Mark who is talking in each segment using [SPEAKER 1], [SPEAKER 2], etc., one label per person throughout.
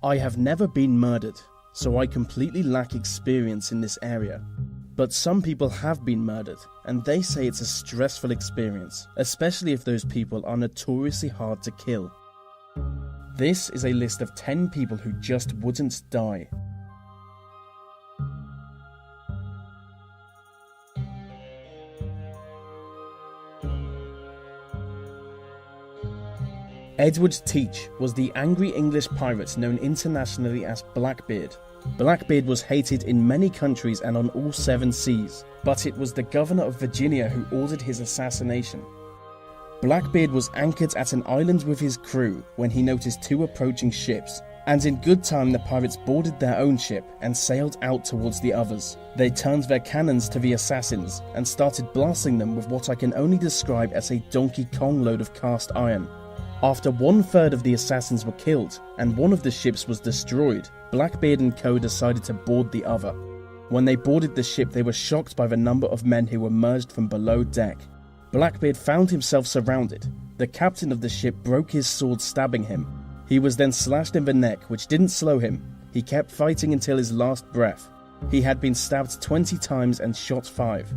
[SPEAKER 1] I have never been murdered, so I completely lack experience in this area. But some people have been murdered, and they say it's a stressful experience, especially if those people are notoriously hard to kill. This is a list of 10 people who just wouldn't die. Edward Teach was the angry English pirate known internationally as Blackbeard. Blackbeard was hated in many countries and on all 7 seas, but it was the governor of Virginia who ordered his assassination. Blackbeard was anchored at an island with his crew when he noticed 2 approaching ships, and in good time the pirates boarded their own ship and sailed out towards the others. They turned their cannons to the assassins and started blasting them with what I can only describe as a Donkey Kong load of cast iron. After 1/3 of the assassins were killed and one of the ships was destroyed, Blackbeard and co decided to board the other. When they boarded the ship, they were shocked by the number of men who emerged from below deck. Blackbeard found himself surrounded. The captain of the ship broke his sword, stabbing him. He was then slashed in the neck, which didn't slow him. He kept fighting until his last breath. He had been stabbed 20 times and shot 5.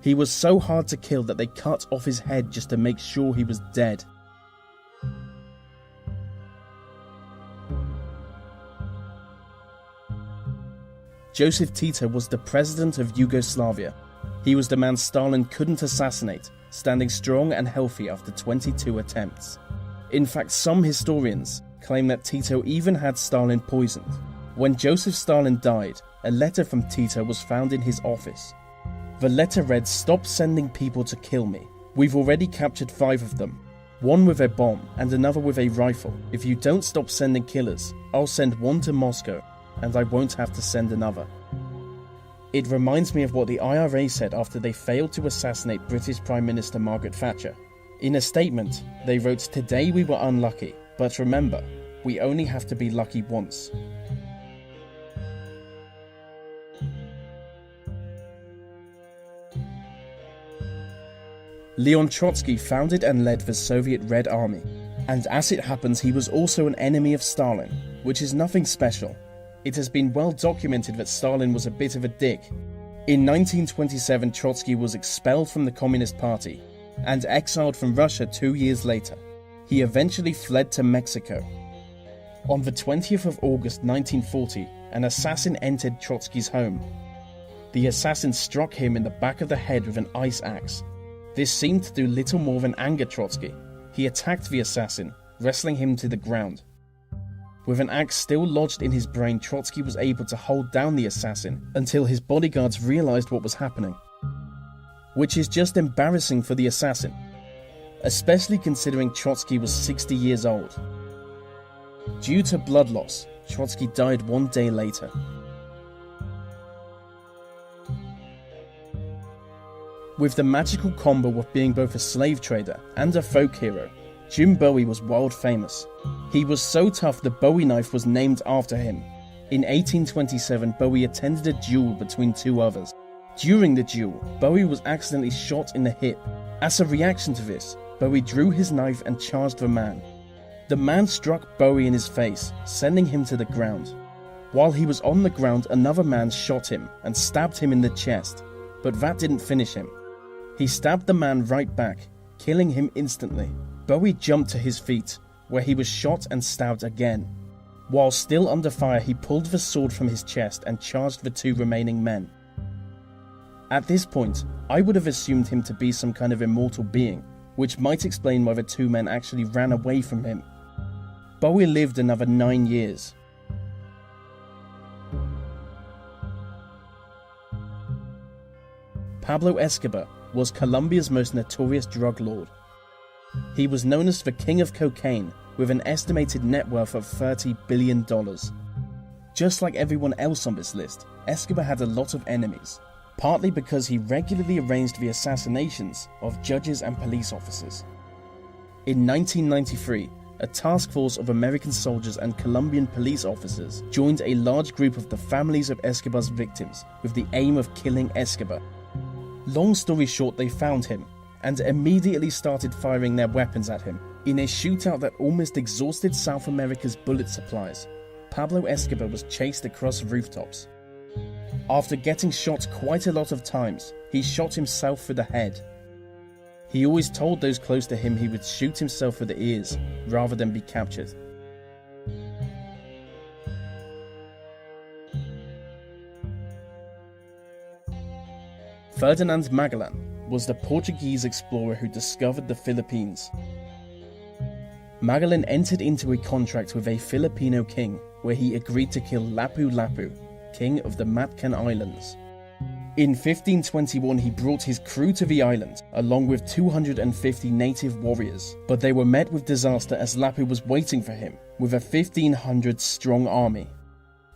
[SPEAKER 1] He was so hard to kill that they cut off his head just to make sure he was dead. Joseph Tito was the president of Yugoslavia. He was the man Stalin couldn't assassinate, standing strong and healthy after 22 attempts. In fact, some historians claim that Tito even had Stalin poisoned. When Joseph Stalin died, a letter from Tito was found in his office. The letter read, "Stop sending people to kill me. We've already captured 5 of them. 1 with a bomb and another with a rifle. If you don't stop sending killers, I'll send 1 to Moscow, and I won't have to send another." It reminds me of what the IRA said after they failed to assassinate British Prime Minister Margaret Thatcher. In a statement, they wrote, "Today we were unlucky, but remember, we only have to be lucky once." Leon Trotsky founded and led the Soviet Red Army, and as it happens, he was also an enemy of Stalin, which is nothing special. It has been well documented that Stalin was a bit of a dick. In 1927, Trotsky was expelled from the Communist Party and exiled from Russia 2 years later. He eventually fled to Mexico. On the 20th of August 1940, an assassin entered Trotsky's home. The assassin struck him in the back of the head with an ice axe. This seemed to do little more than anger Trotsky. He attacked the assassin, wrestling him to the ground. With an axe still lodged in his brain, Trotsky was able to hold down the assassin until his bodyguards realized what was happening. Which is just embarrassing for the assassin, especially considering Trotsky was 60 years old. Due to blood loss, Trotsky died 1 day later. With the magical combo of being both a slave trader and a folk hero, Jim Bowie was world famous. He was so tough the Bowie knife was named after him. In 1827, Bowie attended a duel between 2 others. During the duel, Bowie was accidentally shot in the hip. As a reaction to this, Bowie drew his knife and charged the man. The man struck Bowie in his face, sending him to the ground. While he was on the ground, another man shot him and stabbed him in the chest, but that didn't finish him. He stabbed the man right back, killing him instantly. Bowie jumped to his feet, where he was shot and stabbed again. While still under fire, he pulled the sword from his chest and charged the 2 remaining men. At this point, I would have assumed him to be some kind of immortal being, which might explain why the 2 men actually ran away from him. Bowie lived another 9 years. Pablo Escobar was Colombia's most notorious drug lord. He was known as the King of Cocaine, with an estimated net worth of $30 billion. Just like everyone else on this list, Escobar had a lot of enemies, partly because he regularly arranged the assassinations of judges and police officers. In 1993, a task force of American soldiers and Colombian police officers joined a large group of the families of Escobar's victims with the aim of killing Escobar. Long story short, they found him and immediately started firing their weapons at him. In a shootout that almost exhausted South America's bullet supplies, Pablo Escobar was chased across rooftops. After getting shot quite a lot of times, he shot himself through the head. He always told those close to him he would shoot himself through the ears rather than be captured. Ferdinand Magellan was the Portuguese explorer who discovered the Philippines. Magellan entered into a contract with a Filipino king where he agreed to kill Lapu-Lapu, king of the Matcan Islands. In 1521 he brought his crew to the island, along with 250 native warriors, but they were met with disaster as Lapu was waiting for him, with a 1,500-strong army.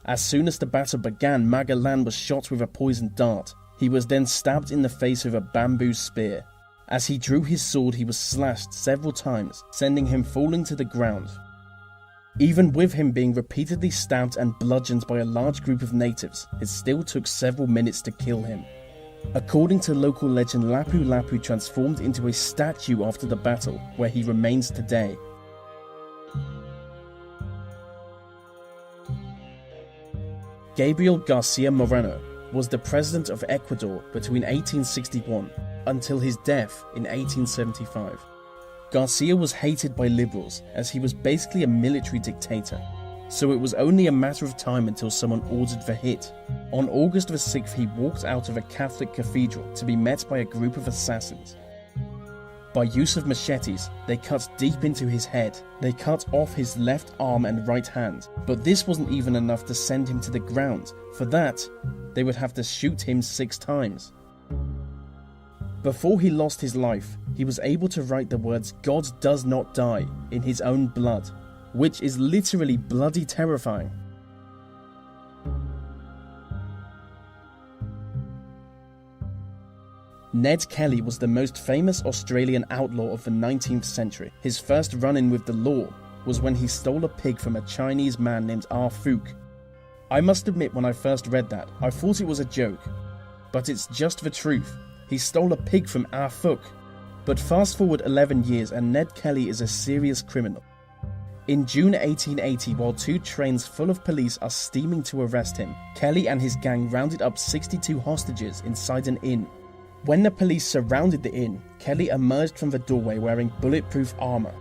[SPEAKER 1] As soon as the battle began, Magellan was shot with a poisoned dart. He was then stabbed in the face with a bamboo spear. As he drew his sword, he was slashed several times, sending him falling to the ground. Even with him being repeatedly stabbed and bludgeoned by a large group of natives, it still took several minutes to kill him. According to local legend, Lapu-Lapu transformed into a statue after the battle, where he remains today. Gabriel Garcia Moreno was the president of Ecuador between 1861 until his death in 1875. Garcia was hated by liberals as he was basically a military dictator, so it was only a matter of time until someone ordered the hit. On August the 6th, he walked out of a Catholic cathedral to be met by a group of assassins. By use of machetes, they cut deep into his head. They cut off his left arm and right hand, but this wasn't even enough to send him to the ground. For that, they would have to shoot him 6 times. Before he lost his life, he was able to write the words "God does not die" in his own blood, which is literally bloody terrifying. Ned Kelly was the most famous Australian outlaw of the 19th century. His first run-in with the law was when he stole a pig from a Chinese man named R. Fook. I must admit, when I first read that, I thought it was a joke, but it's just the truth. He stole a pig from R. Fook. But fast forward 11 years and Ned Kelly is a serious criminal. In June 1880, while 2 trains full of police are steaming to arrest him, Kelly and his gang rounded up 62 hostages inside an inn. When the police surrounded the inn, Kelly emerged from the doorway wearing bulletproof armor.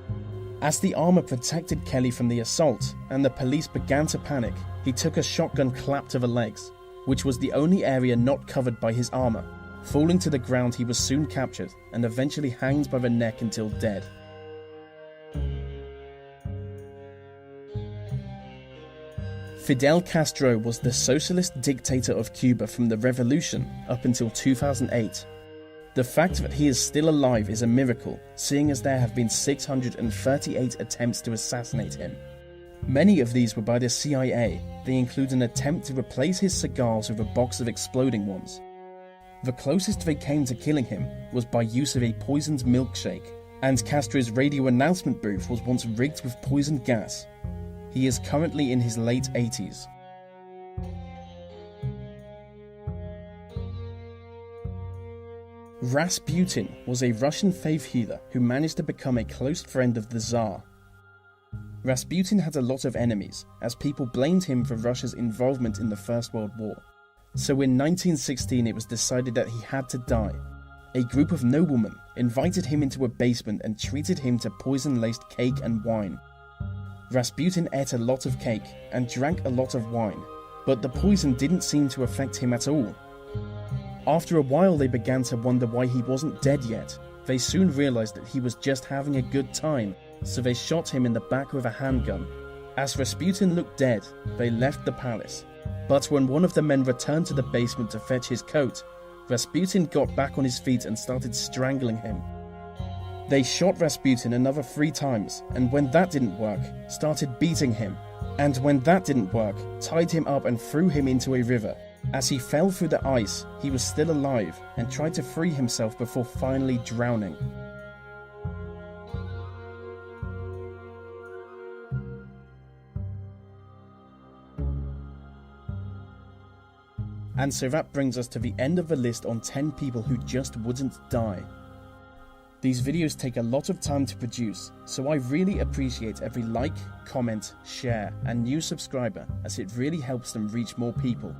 [SPEAKER 1] As the armor protected Kelly from the assault and the police began to panic, he took a shotgun clap to the legs, which was the only area not covered by his armor. Falling to the ground, he was soon captured and eventually hanged by the neck until dead. Fidel Castro was the socialist dictator of Cuba from the revolution up until 2008. The fact that he is still alive is a miracle, seeing as there have been 638 attempts to assassinate him. Many of these were by the CIA. They include an attempt to replace his cigars with a box of exploding ones. The closest they came to killing him was by use of a poisoned milkshake, and Castro's radio announcement booth was once rigged with poisoned gas. He is currently in his late 80s. Rasputin was a Russian faith healer who managed to become a close friend of the Tsar. Rasputin had a lot of enemies, as people blamed him for Russia's involvement in the First World War. So in 1916 it was decided that he had to die. A group of noblemen invited him into a basement and treated him to poison-laced cake and wine. Rasputin ate a lot of cake and drank a lot of wine, but the poison didn't seem to affect him at all. After a while they began to wonder why he wasn't dead yet. They soon realized that he was just having a good time, so they shot him in the back with a handgun. As Rasputin looked dead, they left the palace. But when one of the men returned to the basement to fetch his coat, Rasputin got back on his feet and started strangling him. They shot Rasputin another 3 times, and when that didn't work, started beating him. And when that didn't work, tied him up and threw him into a river. As he fell through the ice, he was still alive and tried to free himself before finally drowning. And so that brings us to the end of the list on 10 people who just wouldn't die. These videos take a lot of time to produce, so I really appreciate every like, comment, share, and new subscriber, as it really helps them reach more people.